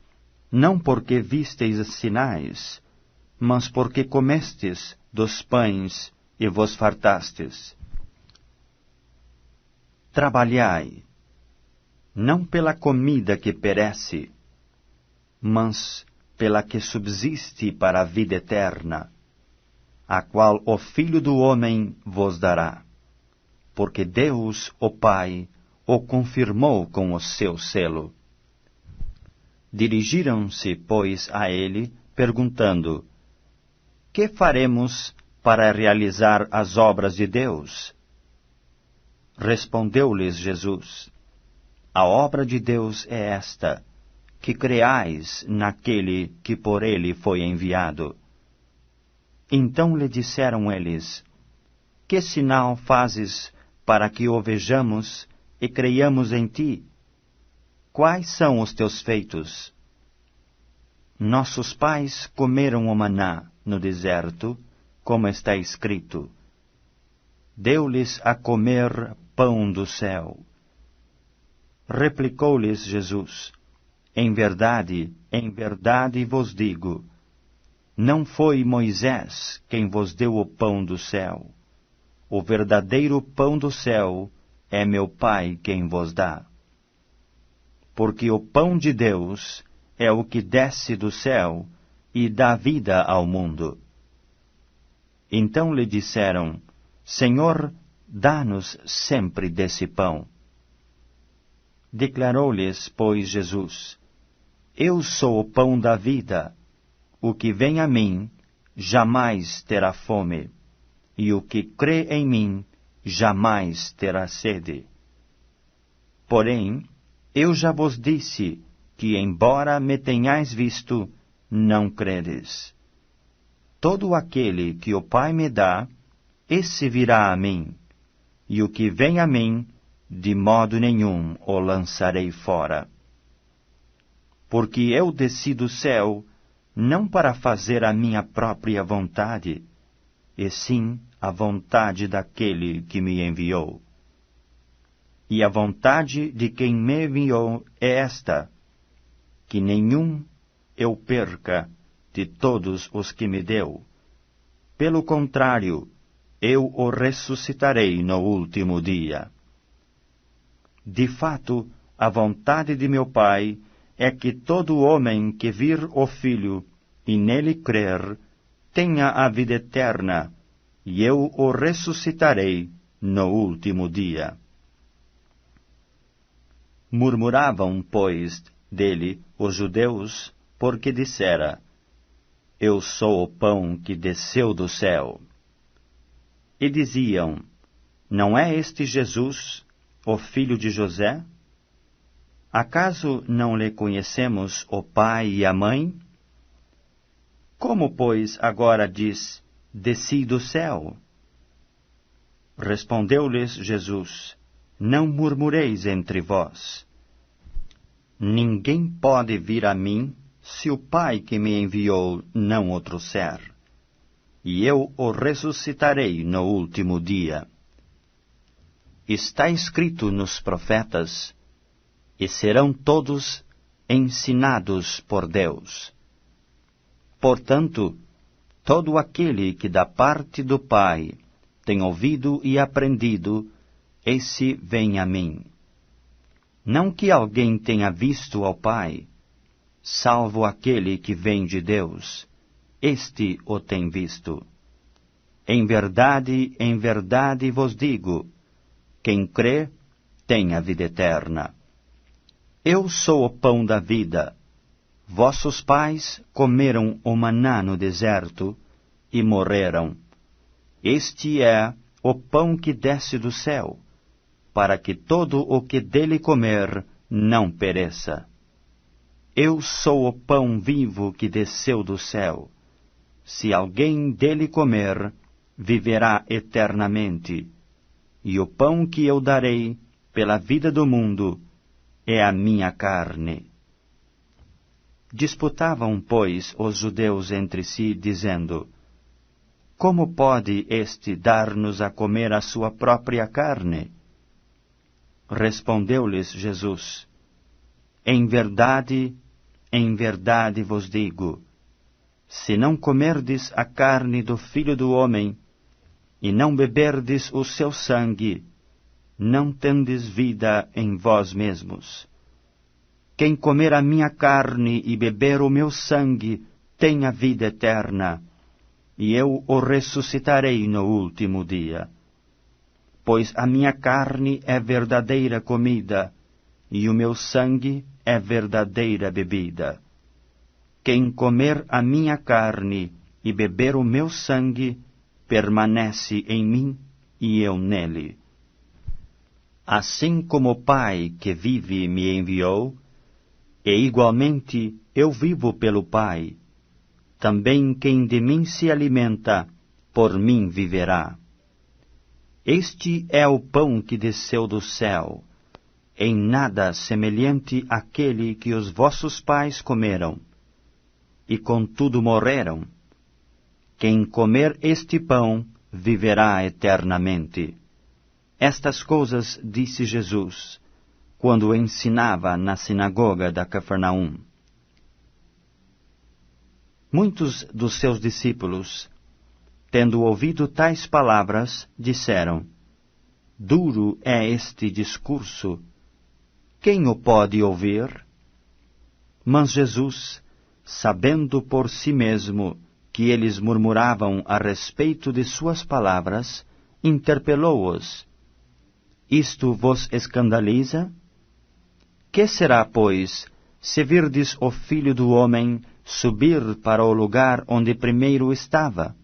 não porque vistes sinais, mas porque comestes dos pães e vos fartastes. Trabalhai, não pela comida que perece, mas pela que subsiste para a vida eterna, a qual o Filho do Homem vos dará, porque Deus, o Pai, o confirmou com o seu selo. Dirigiram-se, pois, a ele, perguntando: que faremos para realizar as obras de Deus? Respondeu-lhes Jesus: a obra de Deus é esta, que creais naquele que por ele foi enviado. Então lhe disseram eles: que sinal fazes para que o vejamos e creiamos em ti? Quais são os teus feitos? Nossos pais comeram o maná no deserto, como está escrito: deu-lhes a comer pão do céu. Replicou-lhes Jesus: em verdade vos digo, não foi Moisés quem vos deu o pão do céu. O verdadeiro pão do céu é meu Pai quem vos dá. Porque o pão de Deus é o que desce do céu e dá vida ao mundo. Então lhe disseram: Senhor, dá-nos sempre desse pão. Declarou-lhes, pois, Jesus: eu sou o pão da vida. O que vem a mim jamais terá fome, e o que crê em mim jamais terá sede. Porém, eu já vos disse que, embora me tenhais visto, não credes. Todo aquele que o Pai me dá, esse virá a mim, e o que vem a mim, de modo nenhum o lançarei fora. Porque eu desci do céu, não para fazer a minha própria vontade, e sim a vontade daquele que me enviou. E a vontade de quem me enviou é esta, que nenhum eu perca de todos os que me deu. Pelo contrário, eu o ressuscitarei no último dia. De fato, a vontade de meu Pai é que todo homem que vir o Filho e nele crer, tenha a vida eterna, e eu o ressuscitarei no último dia. Murmuravam, pois, dele os judeus, porque dissera: eu sou o pão que desceu do céu. E diziam: não é este Jesus, o filho de José? Acaso não lhe conhecemos o pai e a mãe? Como, pois, agora diz: desci do céu? Respondeu-lhes Jesus: não murmureis entre vós. Ninguém pode vir a mim se o Pai que me enviou não o trouxer, e eu o ressuscitarei no último dia. Está escrito nos profetas: e serão todos ensinados por Deus. Portanto, todo aquele que da parte do Pai tem ouvido e aprendido, esse vem a mim. Não que alguém tenha visto ao Pai, salvo aquele que vem de Deus, este o tem visto. Em verdade vos digo, quem crê tem a vida eterna. Eu sou o pão da vida. Vossos pais comeram o maná no deserto e morreram. Este é o pão que desce do céu, para que todo o que dele comer não pereça. Eu sou o pão vivo que desceu do céu. Se alguém dele comer, viverá eternamente. E o pão que eu darei pela vida do mundo é a minha carne. Disputavam, pois, os judeus entre si, dizendo: como pode este dar-nos a comer a sua própria carne? Respondeu-lhes Jesus: em verdade vos digo, se não comerdes a carne do Filho do Homem, e não beberdes o seu sangue, não tendes vida em vós mesmos. Quem comer a minha carne e beber o meu sangue, tem a vida eterna, e eu o ressuscitarei no último dia. Pois a minha carne é verdadeira comida, e o meu sangue é verdadeira bebida. Quem comer a minha carne e beber o meu sangue, permanece em mim e eu nele. Assim como o Pai que vive me enviou, e igualmente eu vivo pelo Pai, também quem de mim se alimenta, por mim viverá. Este é o pão que desceu do céu, em nada semelhante àquele que os vossos pais comeram. e contudo morreram. Quem comer este pão viverá eternamente. Estas coisas disse Jesus, quando ensinava na sinagoga da Cafarnaum. Muitos dos seus discípulos, tendo ouvido tais palavras, disseram: Duro é este discurso, quem o pode ouvir? Mas Jesus, sabendo por si mesmo que eles murmuravam a respeito de suas palavras, interpelou-os: Isto vos escandaliza? Que será, pois, se virdes o Filho do Homem subir para o lugar onde primeiro estava?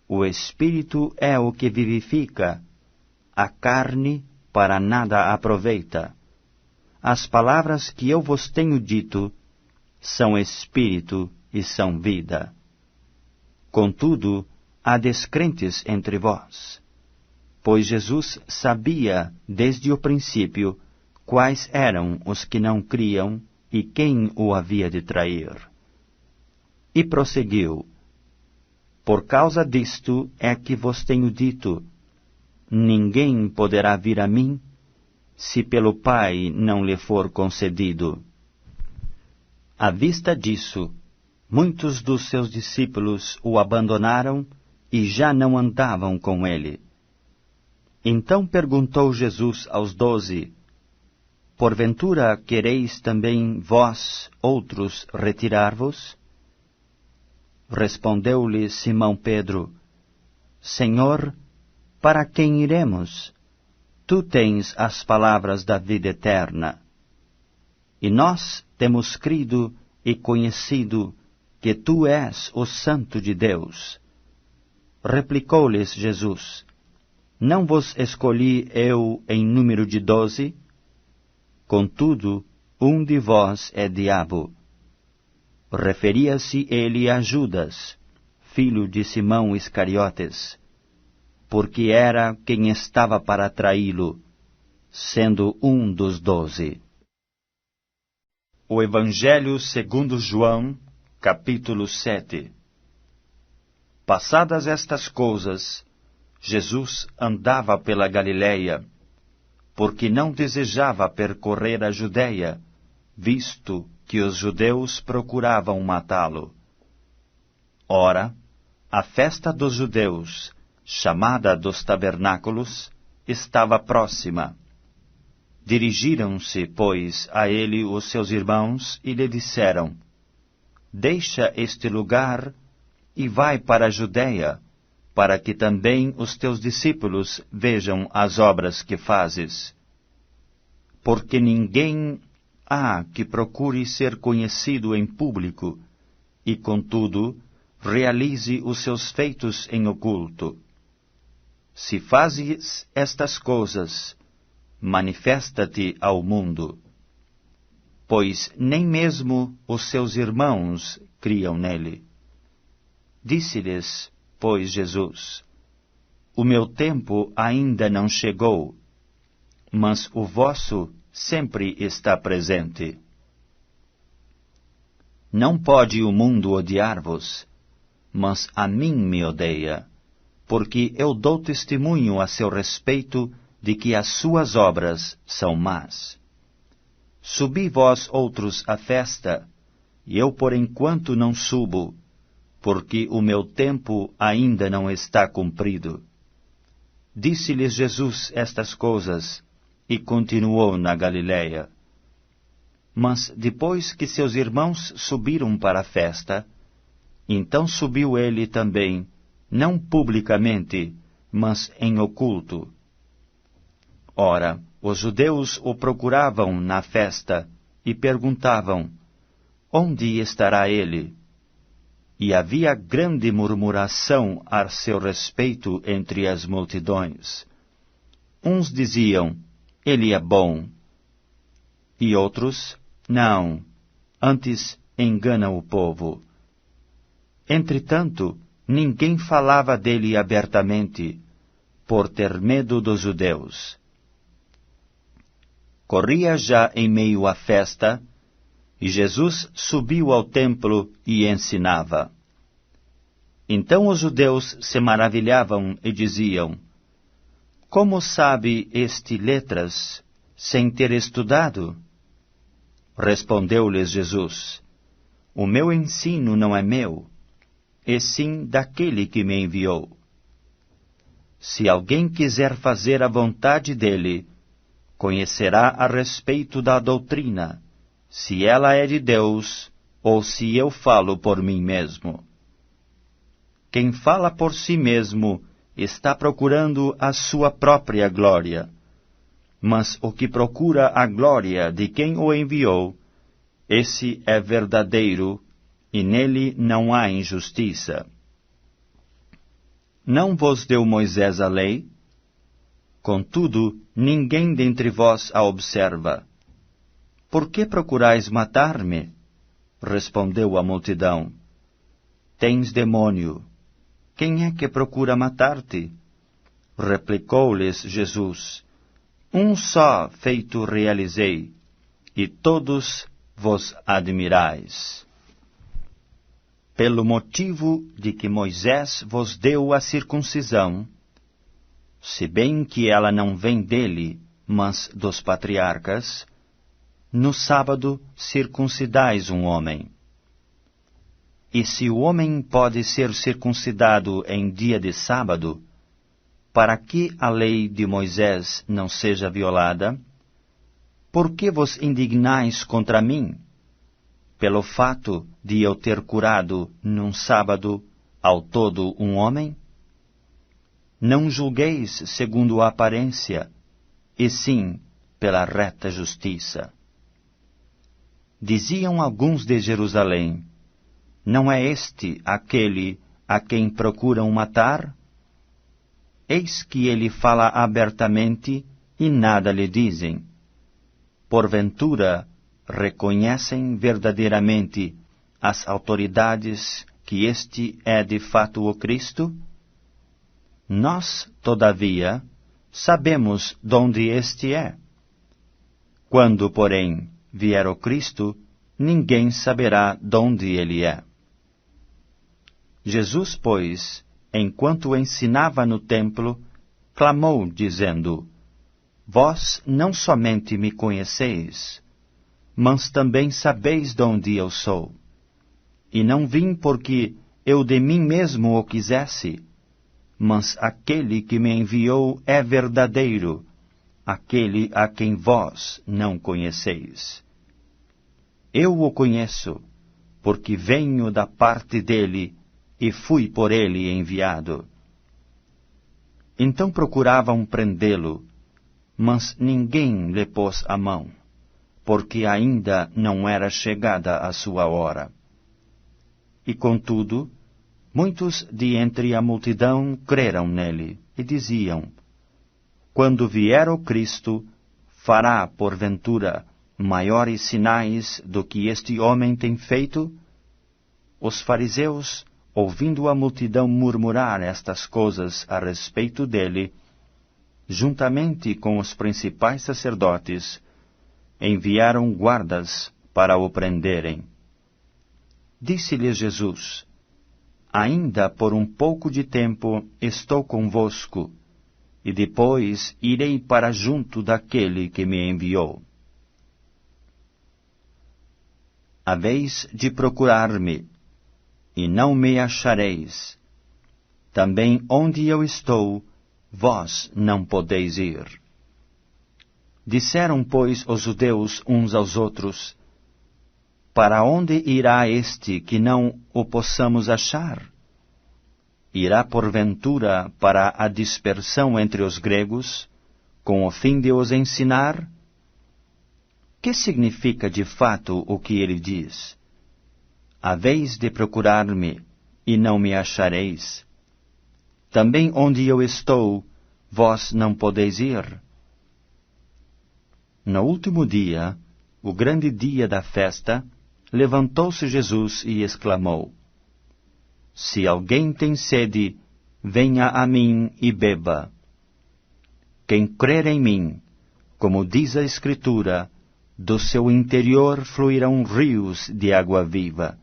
O Espírito é o que vivifica, a carne para nada aproveita. As palavras que eu vos tenho dito são Espírito e são vida. Contudo, há descrentes entre vós, pois Jesus sabia desde o princípio quais eram os que não criam e quem o havia de trair. E prosseguiu: Por causa disto é que vos tenho dito, ninguém poderá vir a mim, se pelo Pai não lhe for concedido. À vista disso, muitos dos seus discípulos o abandonaram e já não andavam com ele. Então perguntou Jesus aos 12, Porventura quereis também vós, outros, retirar-vos? Respondeu-lhe Simão Pedro: Senhor, para quem iremos? Tu tens as palavras da vida eterna. E nós temos crido e conhecido que tu és o Santo de Deus. Replicou-lhes Jesus: Não vos escolhi eu em número de 12? Contudo, um de vós é diabo. Referia-se ele a Judas, filho de Simão Iscariotes, porque era quem estava para traí-lo, sendo um dos 12. O Evangelho segundo João, capítulo 7. Passadas estas coisas, Jesus andava pela Galileia, porque não desejava percorrer a Judéia, visto que os judeus procuravam matá-lo. Ora, a festa dos judeus, chamada dos tabernáculos, estava próxima. Dirigiram-se, pois, a ele os seus irmãos e lhe disseram: Deixa este lugar e vai para a Judéia, para que também os teus discípulos vejam as obras que fazes. Porque ninguém há que procure ser conhecido em público, e, contudo, realize os seus feitos em oculto. Se fazes estas coisas, manifesta-te ao mundo. Pois nem mesmo os seus irmãos criam nele. Disse-lhes, pois, Jesus: O meu tempo ainda não chegou, mas o vosso sempre está presente. Não pode o mundo odiar-vos, mas a mim me odeia, porque eu dou testemunho a seu respeito de que as suas obras são más. Subi vós outros à festa, e eu por enquanto não subo, porque o meu tempo ainda não está cumprido. Disse-lhes Jesus estas coisas, e continuou na Galiléia. Mas depois que seus irmãos subiram para a festa, então subiu ele também, não publicamente, mas em oculto. Ora, os judeus o procuravam na festa e perguntavam: Onde estará ele? E havia grande murmuração a seu respeito entre as multidões. Uns diziam: Ele é bom. E outros: Não, antes engana o povo. Entretanto, ninguém falava dele abertamente, por ter medo dos judeus. Corria já em meio à festa, E Jesus subiu ao templo e ensinava. Então os judeus se maravilhavam e diziam: Como sabe este letras, sem ter estudado? Respondeu-lhes Jesus: O meu ensino não é meu, e sim daquele que me enviou. Se alguém quiser fazer a vontade dele, conhecerá a respeito da doutrina, se ela é de Deus, ou se eu falo por mim mesmo. Quem fala por si mesmo está procurando a sua própria glória, mas o que procura a glória de quem o enviou, esse é verdadeiro, e nele não há injustiça. Não vos deu Moisés a lei? Contudo, ninguém dentre vós a observa. Por que procurais matar-me? Respondeu a multidão. Tens demônio. Quem é que procura matar-te? Replicou-lhes Jesus. Um só feito realizei, e todos vos admirais. Pelo motivo de que Moisés vos deu a circuncisão, se bem que ela não vem dele, mas dos patriarcas, no sábado circuncidais um homem. E se o homem pode ser circuncidado em dia de sábado, para que a lei de Moisés não seja violada? Por que vos indignais contra mim, pelo fato de eu ter curado num sábado ao todo um homem? Não julgueis segundo a aparência, e sim pela reta justiça. Diziam alguns de Jerusalém: Não é este aquele a quem procuram matar? Eis que ele fala abertamente e nada lhe dizem. Porventura, reconhecem verdadeiramente as autoridades que este é de fato o Cristo? Nós, todavia, sabemos de onde este é. Quando, porém, vier o Cristo, ninguém saberá de onde ele é. Jesus, pois, enquanto ensinava no templo, clamou, dizendo: Vós não somente me conheceis, mas também sabeis de onde eu sou. E não vim porque eu de mim mesmo o quisesse, mas aquele que me enviou é verdadeiro, aquele a quem vós não conheceis. Eu o conheço, porque venho da parte dele e fui por ele enviado. Então procuravam prendê-lo, mas ninguém lhe pôs a mão, porque ainda não era chegada a sua hora. E contudo, muitos de entre a multidão creram nele, e diziam: Quando vier o Cristo, fará, porventura, maiores sinais do que este homem tem feito? Os fariseus, ouvindo a multidão murmurar estas coisas a respeito dele, juntamente com os principais sacerdotes, enviaram guardas para o prenderem. Disse-lhes Jesus: Ainda por um pouco de tempo estou convosco, e depois irei para junto daquele que me enviou. Haveis de procurar-me, e não me achareis. Também onde eu estou, vós não podeis ir. Disseram, pois, os judeus uns aos outros: Para onde irá este que não o possamos achar? Irá porventura para a dispersão entre os gregos, com o fim de os ensinar? Que significa de fato o que ele diz? Haveis de procurar-me, e não me achareis. Também onde eu estou, vós não podeis ir. No último dia, o grande dia da festa, levantou-se Jesus e exclamou: Se alguém tem sede, venha a mim e beba. Quem crer em mim, como diz a Escritura, do seu interior fluirão rios de água viva.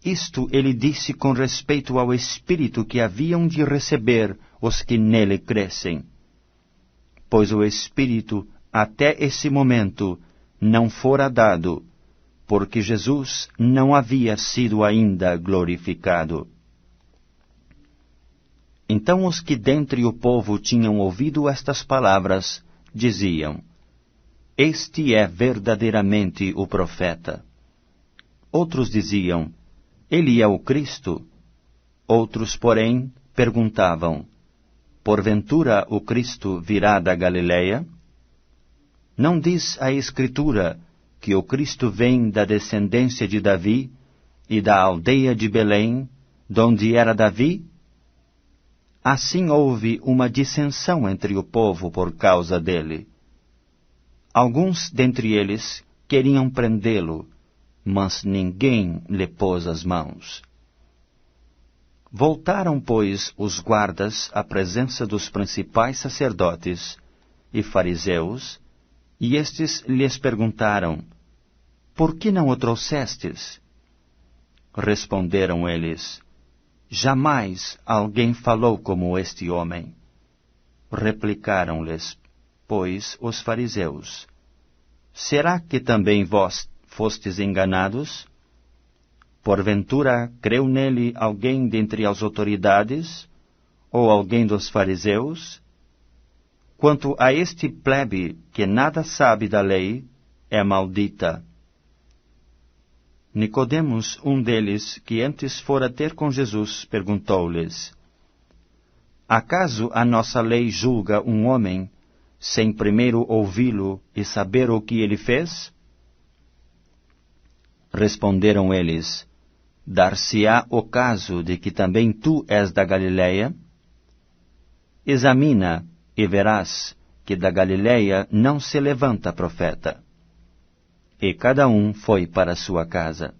Isto ele disse com respeito ao Espírito que haviam de receber os que nele crescem. Pois o Espírito, até esse momento, não fora dado, porque Jesus não havia sido ainda glorificado. Então os que dentre o povo tinham ouvido estas palavras, diziam: Este é verdadeiramente o profeta. Outros diziam: Ele é o Cristo. Outros, porém, perguntavam: Porventura o Cristo virá da Galileia? Não diz a Escritura que o Cristo vem da descendência de Davi e da aldeia de Belém, donde era Davi? Assim houve uma dissensão entre o povo por causa dele. Alguns dentre eles queriam prendê-lo, mas ninguém lhe pôs as mãos. Voltaram, pois, os guardas à presença dos principais sacerdotes e fariseus, e estes lhes perguntaram: Por que não o trouxestes? Responderam eles: Jamais alguém falou como este homem. Replicaram-lhes, pois, os fariseus: Será que também vós fostes enganados? Porventura creu nele alguém dentre as autoridades, ou alguém dos fariseus? Quanto a este plebe que nada sabe da lei, é maldita. Nicodemos, um deles, que antes fora ter com Jesus, perguntou-lhes: Acaso a nossa lei julga um homem, sem primeiro ouvi-lo e saber o que ele fez? Responderam eles: Dar-se-á o caso de que também tu és da Galileia? Examina, e verás que da Galileia não se levanta profeta. E cada um foi para sua casa.